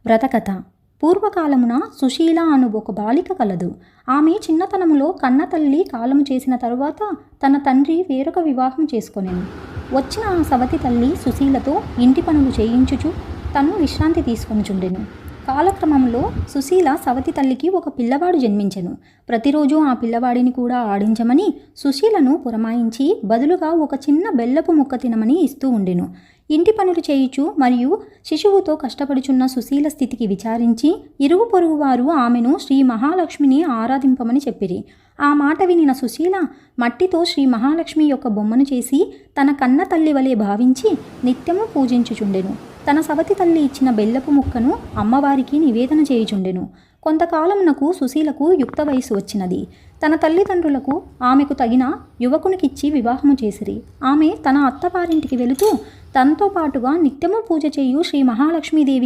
వ్రతకథ. పూర్వకాలమున సుశీల అను ఒక బాలిక కలదు. ఆమె చిన్నతనములో కన్నతల్లి కాలము చేసిన తరువాత తన తండ్రి వేరొక వివాహం చేసుకొనెను. వచ్చిన ఆ సవతి తల్లి సుశీలతో ఇంటి పనులు చేయించుచు తను విశ్రాంతి తీసుకొనుచుండెను. కాలక్రమంలో సుశీల సవతి తల్లికి ఒక పిల్లవాడు జన్మించెను. ప్రతిరోజు ఆ పిల్లవాడిని కూడా ఆడించమని సుశీలను పురమాయించి బదులుగా ఒక చిన్న బెల్లపు ముక్క తినమని ఇస్తూ ఉండెను. ఇంటి పనులు చేయుచు మరియు శిశువుతో కష్టపడుచున్న సుశీల స్థితికి విచారించి ఇరుగు పొరుగు వారు ఆమెను శ్రీ మహాలక్ష్మిని ఆరాధింపమని చెప్పిరి. ఆ మాట వినిన సుశీల మట్టితో శ్రీ మహాలక్ష్మి యొక్క బొమ్మను చేసి తన కన్న తల్లి వలె భావించి నిత్యము పూజించుచుండెను. తన సవతి తల్లి ఇచ్చిన బెల్లపు ముక్కను అమ్మవారికి నివేదన చేయుచుండెను. కొంతకాలమునకు సుశీలకు యుక్త వయసు వచ్చినది. తన తల్లిదండ్రులకు ఆమెకు తగిన యువకునికిచ్చి వివాహము చేసిరి. ఆమె తన అత్తవారింటికి వెళుతూ తనతో పాటుగా నిత్యము పూజ చేయు శ్రీ మహాలక్ష్మీదేవి